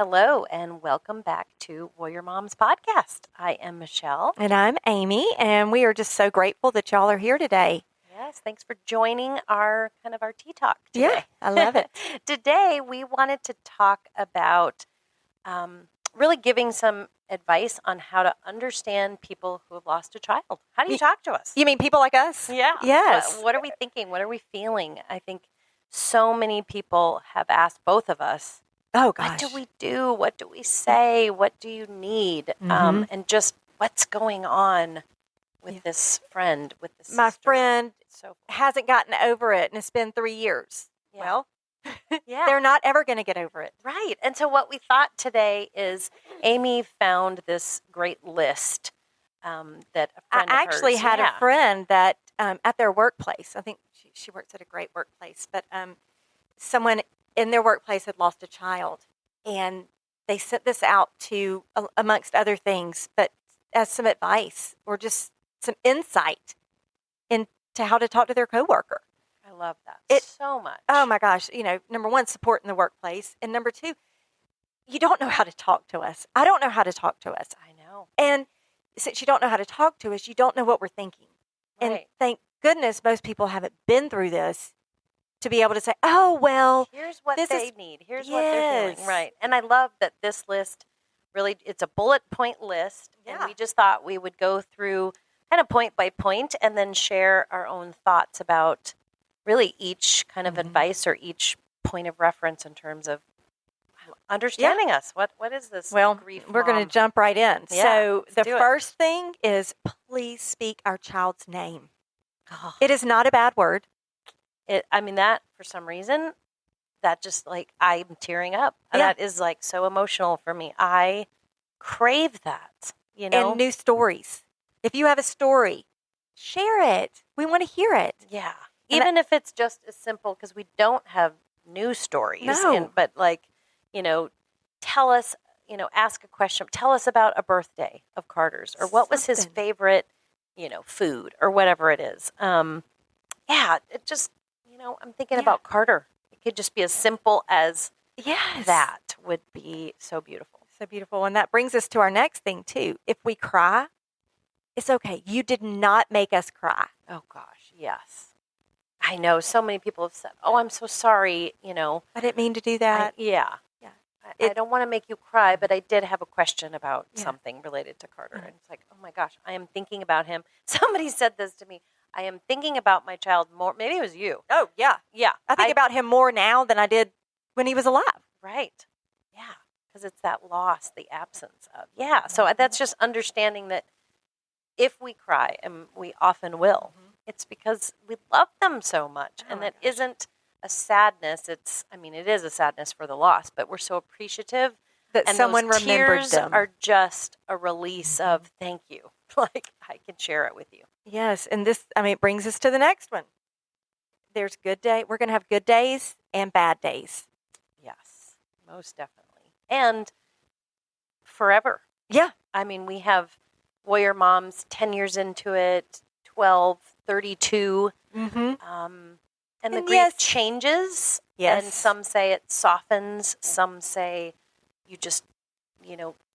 Hello, and welcome back to Warrior Moms Podcast. I am Michelle. And I'm Amy, and we are just so grateful that y'all are here today. Yes, thanks for joining our tea talk today. Yeah, I love it. Today, we wanted to talk about really giving some advice on how to understand people who have lost a child. How do you talk to us? You mean people like us? Yeah. Yes. What are we thinking? What are we feeling? I think so many people have asked both of us, oh, gosh. what do we do? What do we say? What do you need? Mm-hmm. And just what's going on with this friend, with this My sister. friend hasn't gotten over it, and it's been 3 years. Yeah. Well, they're not ever going to get over it. Right. And so what we thought today is Amy found this great list that a friend I actually had a friend that at their workplace, I think she works at a great workplace, but someone in their workplace had lost a child, and they sent this out to, amongst other things, but as some advice or just some insight into how to talk to their coworker. I love that so much. Oh my gosh. Number one, support in the workplace. And number two, you don't know how to talk to us. I don't know how to talk to us. I know. And since you don't know how to talk to us, you don't know what we're thinking. Right. And thank goodness most people haven't been through this to be able to say, oh, well, here's what they need. Here's what they're feeling. Right. And I love that this list really, it's a bullet point list. Yeah. And we just thought we would go through kind of point by point and then share our own thoughts about really each kind of advice or each point of reference in terms of understanding us. What is this grief we're going to jump right in. Yeah, so the first thing is please speak our child's name. Oh. It is not a bad word. That for some reason, that just I'm tearing up. Yeah. That is so emotional for me. I crave that, And new stories. If you have a story, share it. We want to hear it. Yeah. Even if it's just as simple, because we don't have news stories. No. But tell us, ask a question. Tell us about a birthday of Carter's, or what was his favorite, food, or whatever it is. It just, I'm thinking about Carter. It could just be as simple as that would be so beautiful. So beautiful. And that brings us to our next thing, too. If we cry, it's okay. You did not make us cry. Oh, gosh, yes. I know so many people have said, oh, I'm so sorry, I didn't mean to do that. I don't want to make you cry, but I did have a question about something related to Carter. And it's oh my gosh, I am thinking about him. Somebody said this to me. I am thinking about my child more. Maybe it was you. Oh, yeah. Yeah. I think about him more now than I did when he was alive. Right. Yeah. Because it's that loss, the absence of. Yeah. So that's just understanding that if we cry, and we often will, it's because we love them so much. And that isn't a sadness. It is a sadness for the loss, but we're so appreciative that someone remembered tears them. Are just a release of thank you. I can share it with you. Yes. And this, it brings us to the next one. There's good day. We're going to have good days and bad days. Yes, most definitely. And forever. Yeah. We have Warrior Moms 10 years into it, 12, 32. And the grief changes. Yes. And some say it softens. Some say you just,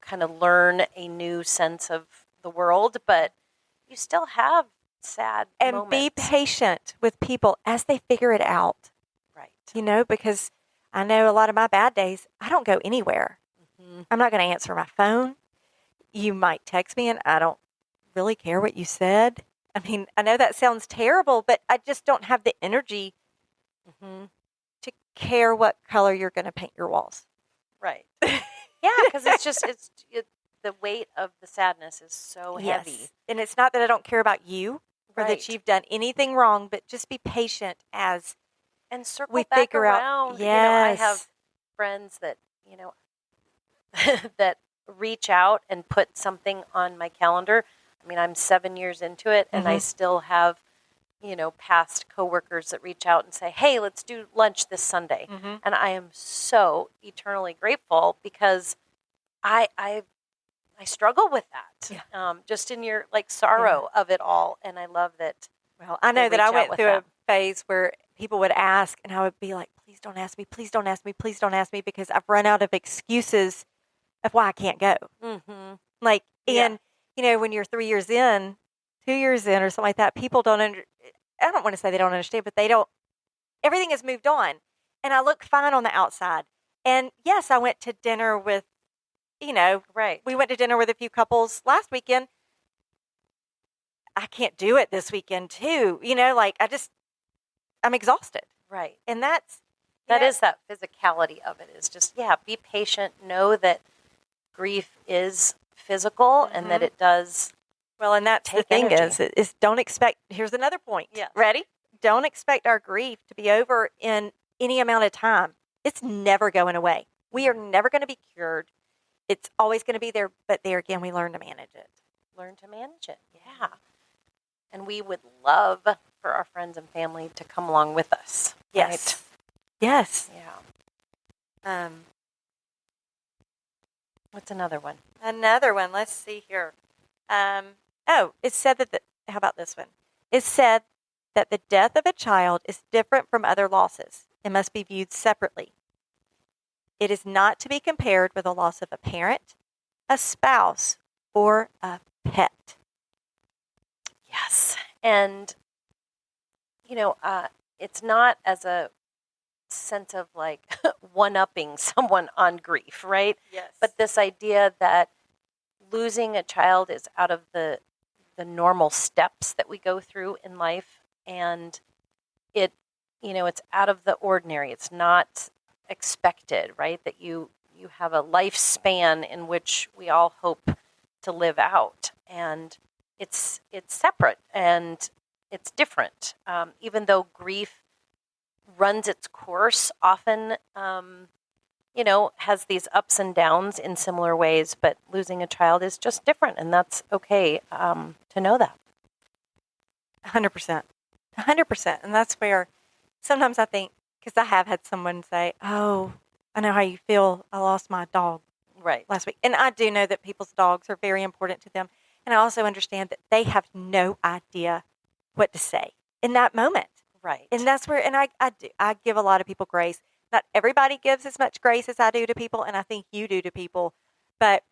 kind of learn a new sense of the world. But you still have sad moments. And be patient with people as they figure it out. Right. Because I know a lot of my bad days, I don't go anywhere. I'm not going to answer my phone. You might text me and I don't really care what you said. I know that sounds terrible, but I just don't have the energy to care what color you're going to paint your walls. Right. Yeah, because it's the weight of the sadness is so heavy. And it's not that I don't care about you or that you've done anything wrong, but just be patient as and circle we back figure around. out. Yes. I have friends that, that reach out and put something on my calendar. I'm 7 years into it, and I still have, past coworkers that reach out and say, hey, let's do lunch this Sunday. And I am so eternally grateful because I struggle with that, just in your sorrow of it all. And I love that. Well, I know that I went through a phase where people would ask, and I would be like, please please don't ask me, please don't ask me, please don't ask me, because I've run out of excuses of why I can't go. Mm-hmm. Like, Yeah. and, you know, when you're 3 years in, 2 years in or something like that, people don't I don't want to say they don't understand, but they don't, everything has moved on. And I look fine on the outside. And yes, I went to dinner with, you know, Right. we went to dinner with a few couples last weekend. I can't do it this weekend too. You know, like I'm exhausted. Right. And that's, That is that physicality of it, is just, be patient. Know that grief is physical and that it does. Well, and that's the take thing energy. is don't expect, here's another point. Yes. Ready? Don't expect our grief to be over in any amount of time. It's never going away. We are never going to be cured. It's always going to be there, but there again, we learn to manage it. Learn to manage it. Yeah. And we would love for our friends and family to come along with us. Yes. Right? Yes. Yeah. What's another one? Another one. Let's see here. It said that, how about this one? It said that the death of a child is different from other losses. It must be viewed separately. It is not to be compared with the loss of a parent, a spouse, or a pet. Yes. And, it's not as a sense of like one-upping someone on grief, right? Yes. But this idea that losing a child is out of the normal steps that we go through in life, and it's out of the ordinary. It's not expected, right? That you have a lifespan in which we all hope to live out, and it's separate and it's different. Even though grief runs its course, often, has these ups and downs in similar ways, but losing a child is just different, and that's okay to know that. 100%. 100%. And that's where sometimes I think, because I have had someone say, oh, I know how you feel. I lost my dog last week. And I do know that people's dogs are very important to them. And I also understand that they have no idea what to say in that moment. Right. And that's where, and I give a lot of people grace. Not everybody gives as much grace as I do to people, and I think you do to people. But,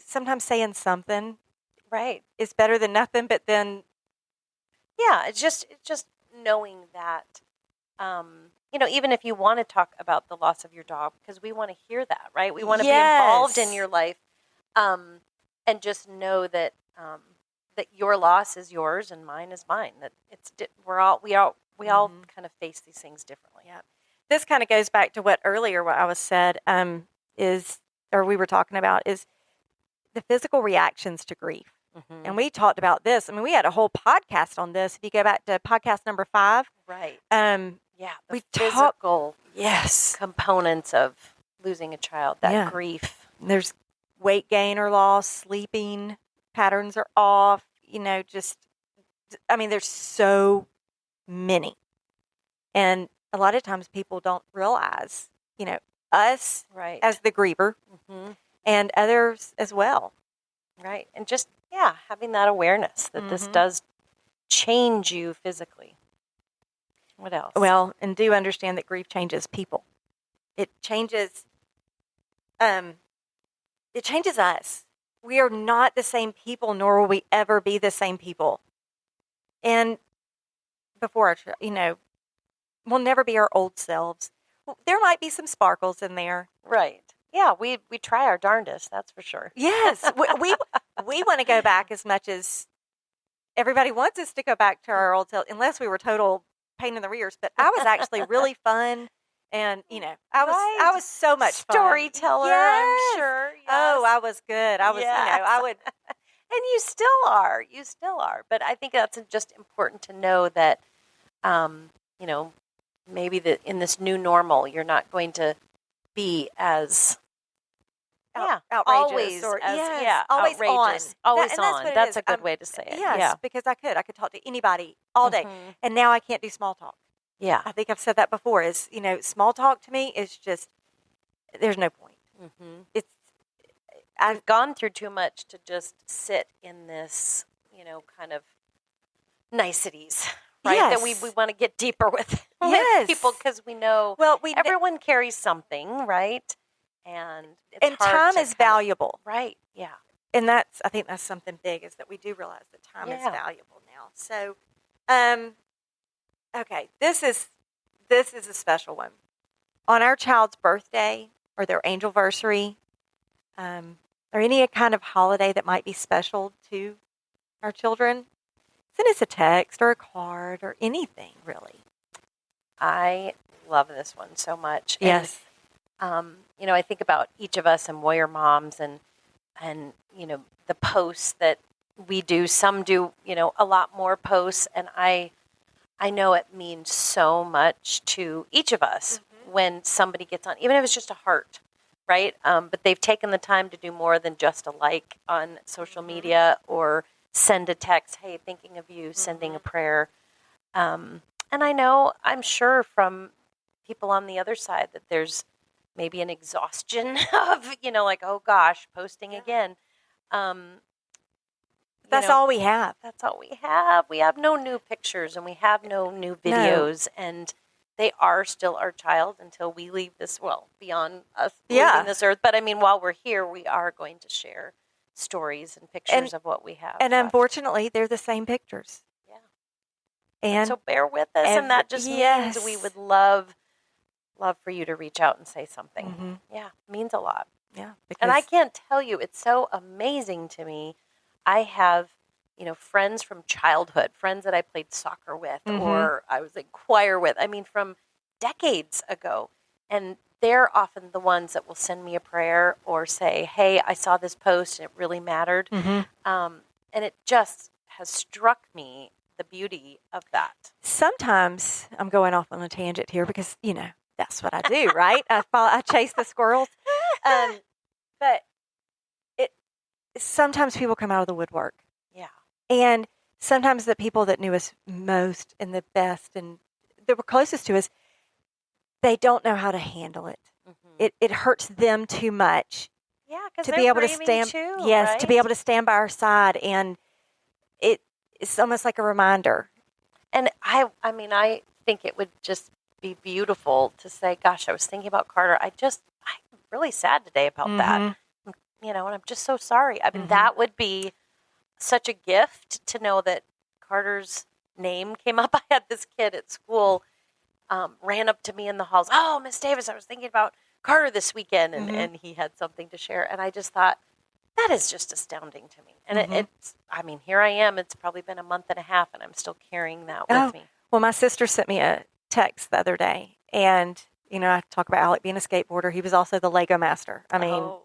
sometimes saying something right is better than nothing, but then. Yeah, it's just knowing that, even if you want to talk about the loss of your dog, because we want to hear that, right? We want to be involved in your life, and just know that that your loss is yours and mine is mine. That we all kind of face these things differently. Yeah, this kind of goes back to what I was said we were talking about is the physical reactions to grief. Mm-hmm. And we talked about this. I mean, we had a whole podcast on this. If you go back to podcast number 5. Right. We physical components of losing a child, that grief. There's weight gain or loss, sleeping patterns are off, there's so many. And a lot of times people don't realize, us as the griever and others as well. Right. And just, having that awareness that this does change you physically. What else? Well, and do understand that grief changes people. It changes us. We are not the same people, nor will we ever be the same people. And before we'll never be our old selves. There might be some sparkles in there. Right. Yeah, we try our darndest, that's for sure. Yes. we want to go back as much as everybody wants us to go back to our old self, unless we were total pain in the rears. But I was actually really fun. And, I was so much storyteller, yes. I'm sure. Yes. Oh, I was good. I was, I would. And you still are. You still are. But I think that's just important to know that, maybe that in this new normal, you're not going to be as outrageous. Always outrageous. Always on. That's a good way to say it. Yes, because I could talk to anybody all day. And now I can't do small talk. Yeah. I think I've said that before is, small talk to me is just, there's no point. Mm-hmm. I've gone through too much to just sit in this, kind of niceties, right? Yes. That we want to get deeper with people because we know everyone carries something, right? And it's hard time is valuable. Right, yeah. And I think that's something big, is that we do realize that time is valuable now. So, okay, this is a special one. On our child's birthday or their angelversary, or any kind of holiday that might be special to our children, send us a text or a card or anything, really. I love this one so much. Yes. And, I think about each of us and warrior moms and the posts that we do. Some do, a lot more posts. And I know it means so much to each of us when somebody gets on, even if it's just a heart, right? But they've taken the time to do more than just a like on social media or send a text, hey, thinking of you, sending a prayer. And I'm sure from people on the other side that there's maybe an exhaustion of, like, oh gosh, posting again. That's all we have. That's all we have. We have no new pictures and we have no new videos, and they are still our child until we leave this, beyond us leaving this earth. But while we're here, we are going to share stories and pictures of what we have. And unfortunately, they're the same pictures. Yeah. And so bear with us, and that just means we would love for you to reach out and say something. Mm-hmm. Yeah, it means a lot. Yeah. And I can't tell you, it's so amazing to me. I have, friends from childhood, friends that I played soccer with or I was in choir with, from decades ago. And they're often the ones that will send me a prayer or say, hey, I saw this post and it really mattered. Mm-hmm. And it just has struck me the beauty of that. Sometimes I'm going off on a tangent here because, that's what I do, right? I chase the squirrels. But sometimes people come out of the woodwork. Yeah. And sometimes the people that knew us most and the best and that were closest to us, they don't know how to handle it. Mm-hmm. It hurts them too much. Yeah, because to be able to stand too, yes, right? To be able to stand by our side, and it's almost like a reminder. And I think it would just be beautiful to say, gosh, I was thinking about Carter. I'm really sad today about that. And I'm just so sorry. That would be such a gift to know that Carter's name came up. I had this kid at school ran up to me in the halls. Oh, Miss Davis, I was thinking about Carter this weekend, and he had something to share. And I just thought, that is just astounding to me. And it's, here I am. It's probably been a month and a half, and I'm still carrying that with me. Well, my sister sent me a text the other day, and I talk about Alec being a skateboarder. He was also the Lego master. A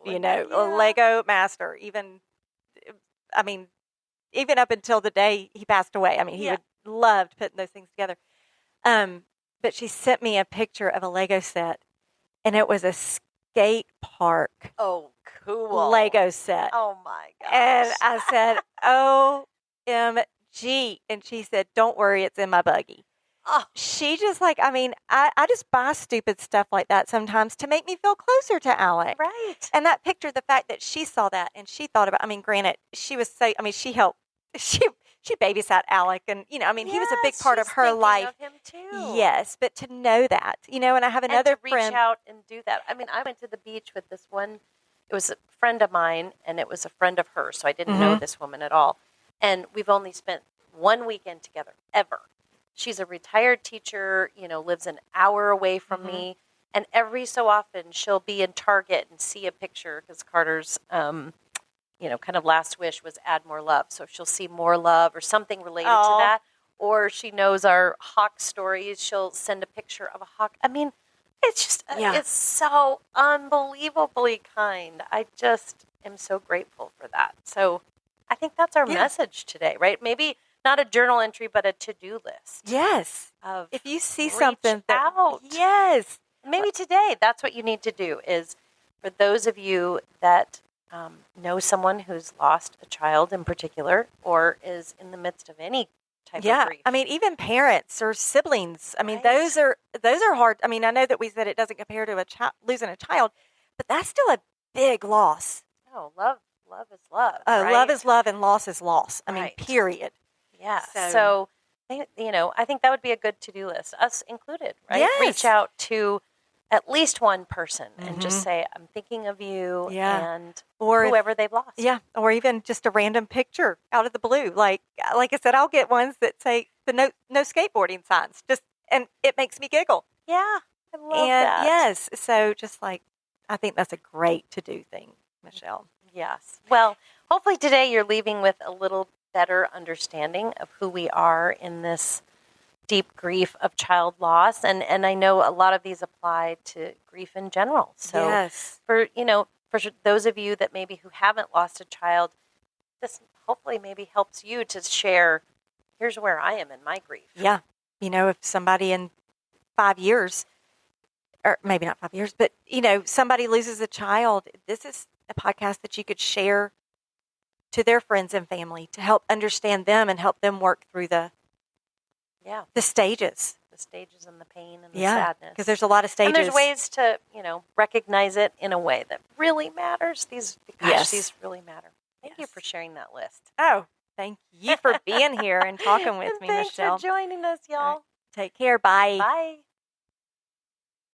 Lego master. Even up until the day he passed away. He would loved putting those things together. But she sent me a picture of a Lego set, and it was a skate park. Oh, cool. Lego set. Oh, my gosh. And I said, OMG. And she said, don't worry, it's in my buggy. Oh. She just I just buy stupid stuff like that sometimes to make me feel closer to Alec. Right. And that picture, the fact that she saw that and she thought about, granted, she was so, she helped, she babysat Alec and, he was a big part of her life. Of him too. Yes. But to know that, and I have another friend. Reach out and do that. I went to the beach with this one, it was a friend of mine and it was a friend of hers. So I didn't know this woman at all. And we've only spent one weekend together ever. She's a retired teacher, lives an hour away from me. And every so often she'll be in Target and see a picture because Carter's, kind of last wish was add more love. So she'll see more love or something related to that. Or she knows our hawk stories. She'll send a picture of a hawk. It's just, it's so unbelievably kind. I just am so grateful for that. So I think that's our message today, right? Maybe not a journal entry, but a to-do list. Yes. If you see something out. Yes. Maybe today, that's what you need to do is for those of you that know someone who's lost a child in particular or is in the midst of any type of grief. Even parents or siblings. Those are hard. I know that we said it doesn't compare to losing a child, but that's still a big loss. Oh, love is love. Love is love and loss is loss. Period. Yeah. So I think that would be a good to-do list, us included, right? Yes. Reach out to at least one person and just say, I'm thinking of you and or whoever they've lost. Yeah, or even just a random picture out of the blue. Like I said, I'll get ones that say the no skateboarding signs, and it makes me giggle. Yeah, I love that. Yes, so just like, I think that's a great to-do thing, Michelle. Yes. Well, hopefully today you're leaving with a little better understanding of who we are in this deep grief of child loss. And I know a lot of these apply to grief in general. So yes. for those of you that maybe who haven't lost a child, this hopefully maybe helps you to share, here's where I am in my grief. Yeah. If somebody in 5 years, or maybe not 5 years, but, somebody loses a child, this is a podcast that you could share to their friends and family to help understand them and help them work through the stages. The stages and the pain and the sadness. Because there's a lot of stages. And there's ways to, recognize it in a way that really matters. These really matter. Thank you for sharing that list. Oh, thank you for being here and talking with me, Thanks Michelle. Thanks for joining us, y'all. Take care. Bye. Bye.